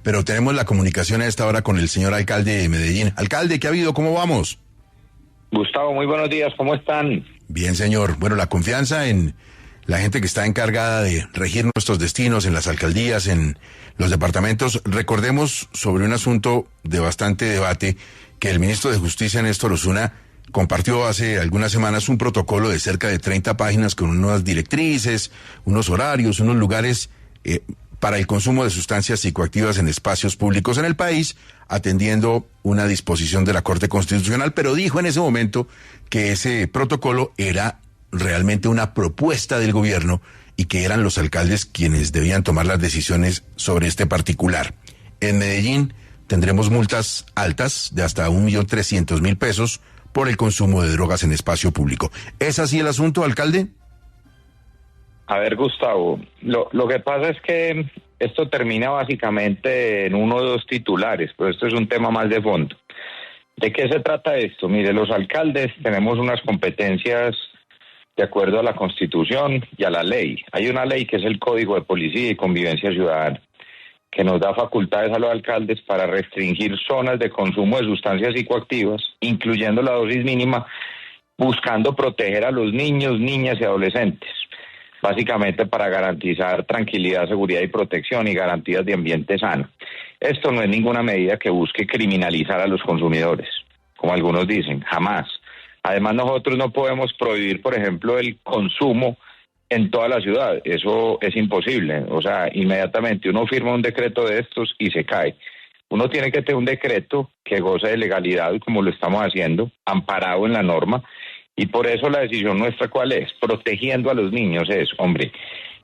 pero tenemos la comunicación a esta hora con el señor alcalde de Medellín. Alcalde, ¿qué ha habido? ¿Cómo vamos? Gustavo, muy buenos días, ¿cómo están? Bien, señor. Bueno, la confianza en la gente que está encargada de regir nuestros destinos en las alcaldías, en los departamentos. Recordemos sobre un asunto de bastante debate que el ministro de Justicia, Néstor Osuna, compartió hace algunas semanas un protocolo de cerca de 30 páginas con unas directrices, unos horarios, unos lugares para el consumo de sustancias psicoactivas en espacios públicos en el país, atendiendo una disposición de la Corte Constitucional, pero dijo en ese momento que ese protocolo era realmente una propuesta del gobierno y que eran los alcaldes quienes debían tomar las decisiones sobre este particular. En Medellín tendremos multas altas de hasta 1.300.000 pesos por el consumo de drogas en espacio público. ¿Es así el asunto, alcalde? A ver, Gustavo, lo que pasa es que esto termina básicamente en uno o dos titulares, pero esto es un tema más de fondo. ¿De qué se trata esto? Mire, los alcaldes tenemos unas competencias de acuerdo a la Constitución y a la ley. Hay una ley que es el Código de Policía y Convivencia Ciudadana, que nos da facultades a los alcaldes para restringir zonas de consumo de sustancias psicoactivas, incluyendo la dosis mínima, buscando proteger a los niños, niñas y adolescentes, básicamente para garantizar tranquilidad, seguridad y protección y garantías de ambiente sano. Esto no es ninguna medida que busque criminalizar a los consumidores, como algunos dicen, jamás. Además, nosotros no podemos prohibir, por ejemplo, el consumo en toda la ciudad. Eso es imposible. O sea, inmediatamente uno firma un decreto de estos y se cae. Uno tiene que tener un decreto que goce de legalidad, como lo estamos haciendo, amparado en la norma. Y por eso la decisión nuestra, ¿cuál es? Protegiendo a los niños es, hombre,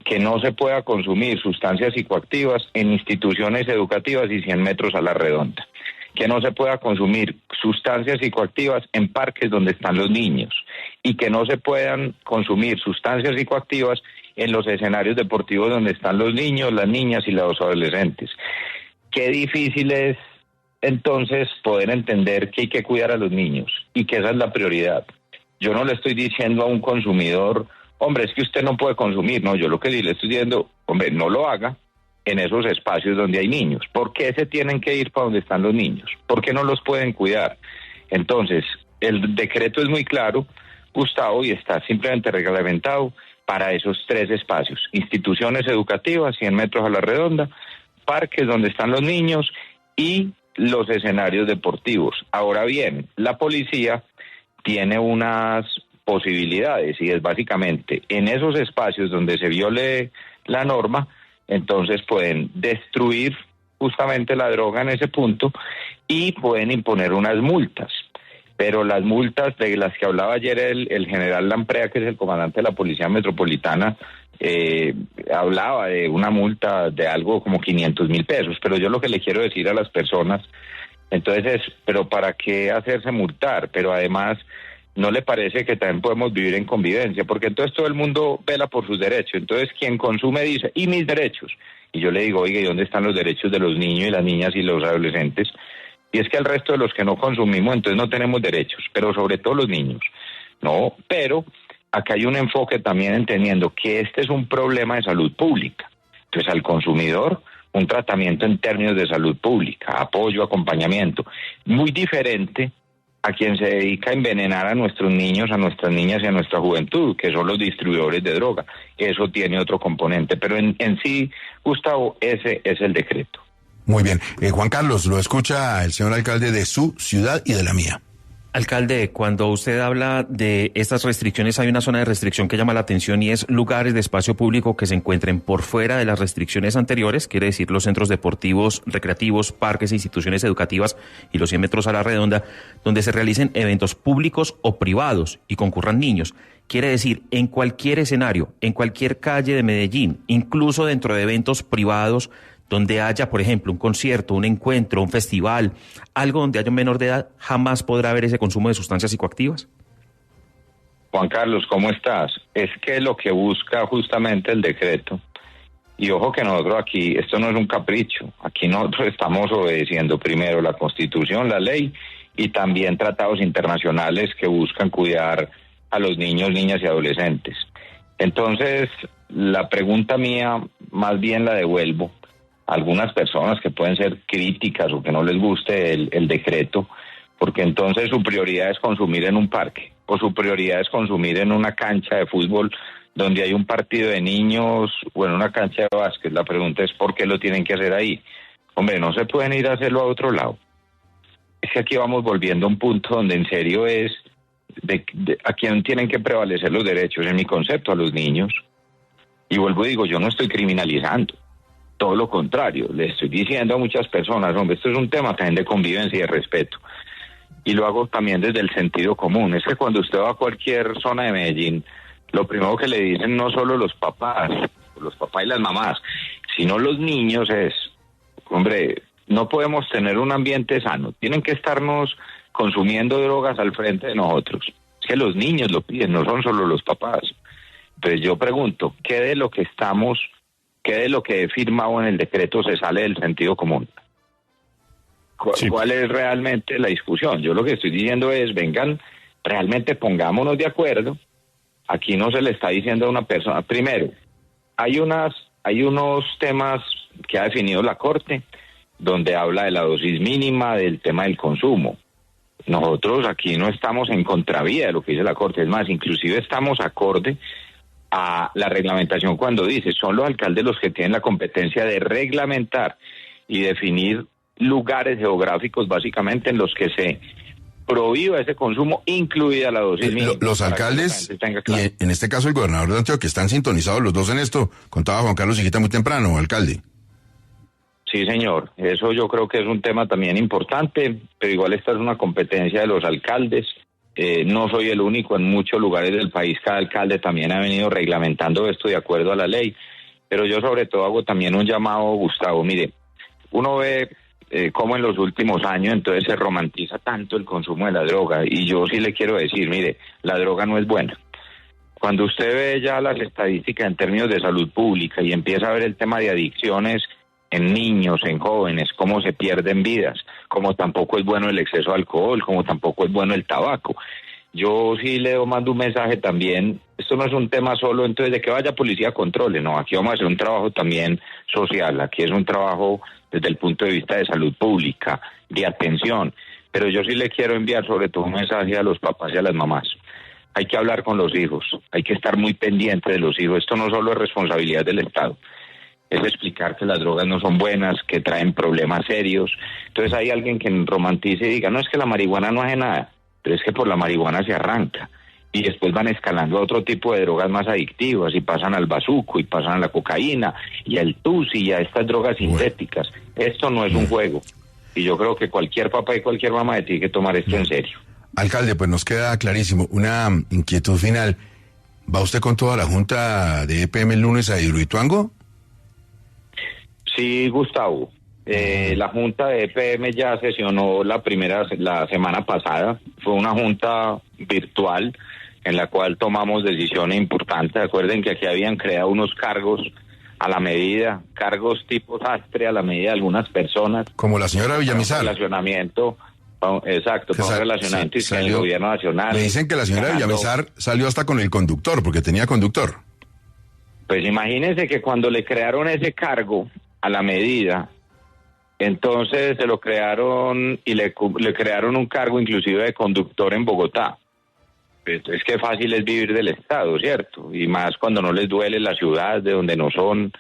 que no se pueda consumir sustancias psicoactivas en instituciones educativas y 100 metros a la redonda. Que no se pueda consumir sustancias psicoactivas en parques donde están los niños y que no se puedan consumir sustancias psicoactivas en los escenarios deportivos donde están los niños, las niñas y los adolescentes. Qué difícil es entonces poder entender que hay que cuidar a los niños y que esa es la prioridad. Yo no le estoy diciendo a un consumidor, hombre, es que usted no puede consumir. No, yo lo que le estoy diciendo, hombre, no lo haga en esos espacios donde hay niños. ¿Por qué se tienen que ir para donde están los niños? ¿Por qué no los pueden cuidar? Entonces, el decreto es muy claro, Gustavo, y está simplemente reglamentado para esos tres espacios: instituciones educativas, 100 metros a la redonda, parques donde están los niños y los escenarios deportivos. Ahora bien, la policía tiene unas posibilidades y es básicamente en esos espacios donde se viole la norma, entonces pueden destruir justamente la droga en ese punto y pueden imponer unas multas. Pero las multas de las que hablaba ayer el general Lamprea, que es el comandante de la Policía Metropolitana, hablaba de una multa de algo como 500.000 pesos. Pero yo lo que le quiero decir a las personas, entonces es, pero ¿para qué hacerse multar? Pero además, ¿no le parece que también podemos vivir en convivencia? Porque entonces todo el mundo vela por sus derechos. Entonces quien consume dice, ¿y mis derechos? Y yo le digo, oiga, ¿y dónde están los derechos de los niños y las niñas y los adolescentes? Y es que el resto de los que no consumimos, entonces no tenemos derechos, pero sobre todo los niños. No, pero acá hay un enfoque también entendiendo que este es un problema de salud pública. Entonces al consumidor, un tratamiento en términos de salud pública, apoyo, acompañamiento, muy diferente a quien se dedica a envenenar a nuestros niños, a nuestras niñas y a nuestra juventud, que son los distribuidores de droga. Eso tiene otro componente, pero en sí, Gustavo, ese es el decreto. Muy bien. Juan Carlos, lo escucha el señor alcalde de su ciudad y de la mía. Alcalde, cuando usted habla de estas restricciones, hay una zona de restricción que llama la atención y es lugares de espacio público que se encuentren por fuera de las restricciones anteriores, quiere decir los centros deportivos, recreativos, parques e instituciones educativas y los 100 metros a la redonda, donde se realicen eventos públicos o privados y concurran niños. Quiere decir, en cualquier escenario, en cualquier calle de Medellín, incluso dentro de eventos privados, donde haya, por ejemplo, un concierto, un encuentro, un festival, algo donde haya un menor de edad, jamás podrá haber ese consumo de sustancias psicoactivas. Juan Carlos, ¿cómo estás? Es que lo que busca justamente el decreto, y ojo que nosotros aquí, esto no es un capricho, aquí nosotros estamos obedeciendo primero la Constitución, la ley, y también tratados internacionales que buscan cuidar a los niños, niñas y adolescentes. Entonces, la pregunta mía, más bien la devuelvo algunas personas que pueden ser críticas o que no les guste el decreto, porque entonces su prioridad es consumir en un parque o su prioridad es consumir en una cancha de fútbol donde hay un partido de niños o en una cancha de básquet. La pregunta es ¿por qué lo tienen que hacer ahí? Hombre, no se pueden ir a hacerlo a otro lado. Es que aquí vamos volviendo a un punto donde en serio es a quién tienen que prevalecer los derechos, en mi concepto, a los niños. Y vuelvo y digo, yo no estoy criminalizando, todo lo contrario, le estoy diciendo a muchas personas, hombre, esto es un tema también de convivencia y de respeto. Y lo hago también desde el sentido común. Es que cuando usted va a cualquier zona de Medellín, lo primero que le dicen no solo los papás y las mamás, sino los niños es, hombre, no podemos tener un ambiente sano, tienen que estarnos consumiendo drogas al frente de nosotros. Es que los niños lo piden, no son solo los papás. Entonces yo pregunto, ¿qué de lo que he firmado en el decreto se sale del sentido común? ¿Cuál es realmente la discusión? Yo lo que estoy diciendo es, vengan, realmente pongámonos de acuerdo. Aquí no se le está diciendo a una persona. Primero, hay unos temas que ha definido la Corte, donde habla de la dosis mínima, del tema del consumo. Nosotros aquí no estamos en contravía de lo que dice la Corte, es más, inclusive estamos acorde a la reglamentación cuando dice, son los alcaldes los que tienen la competencia de reglamentar y definir lugares geográficos básicamente en los que se prohíba ese consumo, incluida la dosis mínima. Los alcaldes, y en este caso el gobernador de Antioquia, están sintonizados los dos en esto, contaba Juan Carlos Higuita muy temprano, alcalde. Sí, señor, eso yo creo que es un tema también importante, pero igual esta es una competencia de los alcaldes. No soy el único, en muchos lugares del país cada alcalde también ha venido reglamentando esto de acuerdo a la ley, pero yo sobre todo hago también un llamado, Gustavo, mire, uno ve cómo en los últimos años entonces se romantiza tanto el consumo de la droga, y yo sí le quiero decir, mire, la droga no es buena. Cuando usted ve ya las estadísticas en términos de salud pública y empieza a ver el tema de adicciones en niños, en jóvenes, cómo se pierden vidas, como tampoco es bueno el exceso de alcohol, como tampoco es bueno el tabaco. Yo sí le mando un mensaje también, esto no es un tema solo entonces de que vaya policía a controle, no, aquí vamos a hacer un trabajo también social, aquí es un trabajo desde el punto de vista de salud pública, de atención, pero yo sí le quiero enviar sobre todo un mensaje a los papás y a las mamás. Hay que hablar con los hijos, hay que estar muy pendiente de los hijos, esto no solo es responsabilidad del Estado, es explicar que las drogas no son buenas, que traen problemas serios. Entonces hay alguien que romantice y diga, no, es que la marihuana no hace nada, pero es que por la marihuana se arranca. Y después van escalando a otro tipo de drogas más adictivas y pasan al bazuco y pasan a la cocaína y al tusi y a estas drogas sintéticas. Esto no es un juego. Y yo creo que cualquier papá y cualquier mamá tiene que tomar esto en serio. Alcalde, pues nos queda clarísimo. Una inquietud final. ¿Va usted con toda la Junta de EPM el lunes a Hidroituango? Sí, Gustavo. La Junta de EPM ya sesionó la semana pasada. Fue una junta virtual en la cual tomamos decisiones importantes. Recuerden que aquí habían creado unos cargos a la medida, cargos tipo sastre a la medida de algunas personas. Como la señora Villamizar. Relacionamiento, exacto, con relacionamiento y el gobierno nacional. Me dicen que la señora Villamizar salió hasta con el conductor, porque tenía conductor. Pues imagínense que cuando le crearon ese cargo a la medida, entonces se lo crearon y le crearon un cargo inclusive de conductor en Bogotá. Pues es que fácil es vivir del Estado, ¿cierto? Y más cuando no les duele la ciudad de donde no son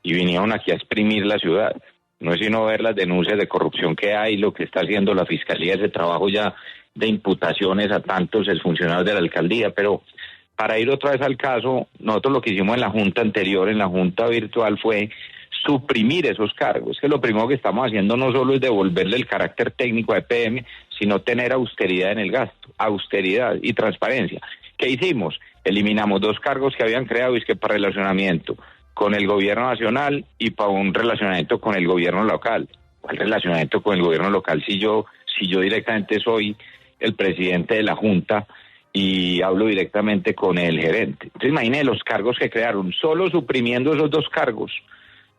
y vinieron aquí a exprimir la ciudad. No es sino ver las denuncias de corrupción que hay, lo que está haciendo la Fiscalía, ese trabajo ya de imputaciones a tantos exfuncionarios de la alcaldía. Pero para ir otra vez al caso, nosotros lo que hicimos en la junta anterior, en la junta virtual, fue suprimir esos cargos. Que lo primero que estamos haciendo no solo es devolverle el carácter técnico a EPM, sino tener austeridad en el gasto, austeridad y transparencia. ¿Qué hicimos? Eliminamos 2 cargos que habían creado, y es que para relacionamiento con el gobierno nacional y para un relacionamiento con el gobierno local. ¿Cuál relacionamiento con el gobierno local si yo directamente soy el presidente de la Junta y hablo directamente con el gerente? Entonces imagínense los cargos que crearon. Solo suprimiendo esos 2 cargos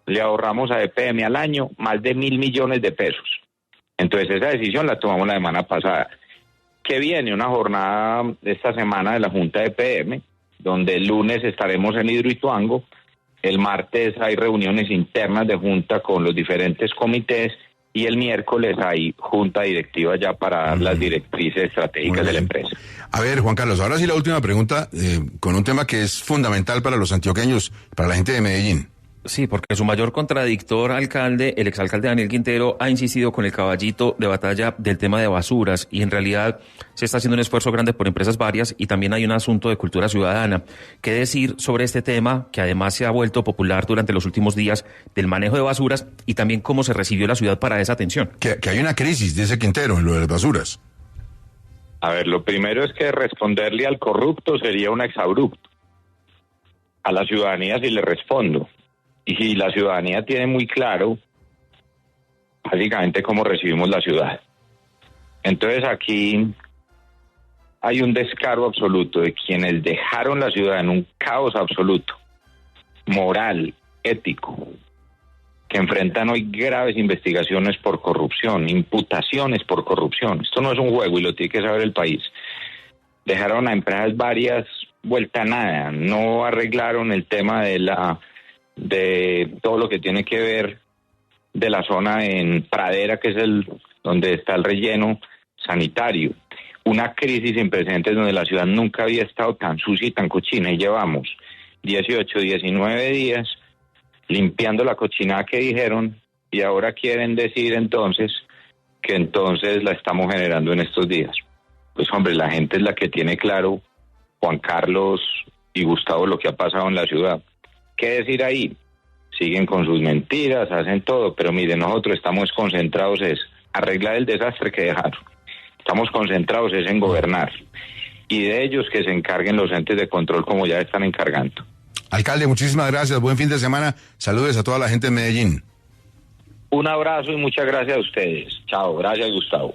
le ahorramos a EPM al año más de 1.000 millones de pesos. Entonces esa decisión la tomamos la semana pasada. Que viene una jornada esta semana de la Junta de EPM, donde el lunes estaremos en Hidroituango, el martes hay reuniones internas de junta con los diferentes comités y el miércoles hay junta directiva ya para dar las directrices estratégicas de la empresa. A ver, Juan Carlos, ahora sí la última pregunta, con un tema que es fundamental para los antioqueños, para la gente de Medellín. Sí, porque su mayor contradictor alcalde, el exalcalde Daniel Quintero, ha insistido con el caballito de batalla del tema de basuras y en realidad se está haciendo un esfuerzo grande por empresas varias y también hay un asunto de cultura ciudadana. ¿Qué decir sobre este tema que además se ha vuelto popular durante los últimos días del manejo de basuras y también cómo se recibió la ciudad para esa atención? Que hay una crisis de ese Quintero en lo de las basuras. A ver, lo primero es que responderle al corrupto sería un exabrupto. A la ciudadanía sí le respondo. Y si la ciudadanía tiene muy claro, básicamente, cómo recibimos la ciudad. Entonces aquí hay un descaro absoluto de quienes dejaron la ciudad en un caos absoluto, moral, ético, que enfrentan hoy graves investigaciones por corrupción, imputaciones por corrupción. Esto no es un juego y lo tiene que saber el país. Dejaron a empresas varias vuelta a nada, no arreglaron el tema de todo lo que tiene que ver de la zona en Pradera, que es donde está el relleno sanitario. Una crisis sin precedentes donde la ciudad nunca había estado tan sucia y tan cochina, y llevamos 18, 19 días limpiando la cochinada que dijeron, y ahora quieren decir entonces que entonces la estamos generando en estos días. Pues hombre, la gente es la que tiene claro, Juan Carlos y Gustavo, lo que ha pasado en la ciudad. ¿Qué decir ahí? Siguen con sus mentiras, hacen todo, pero mire, nosotros estamos concentrados es arreglar el desastre que dejaron. Estamos concentrados es en gobernar. Y de ellos que se encarguen los entes de control como ya están encargando. Alcalde, muchísimas gracias, buen fin de semana. Saludos a toda la gente de Medellín. Un abrazo y muchas gracias a ustedes. Chao, gracias Gustavo.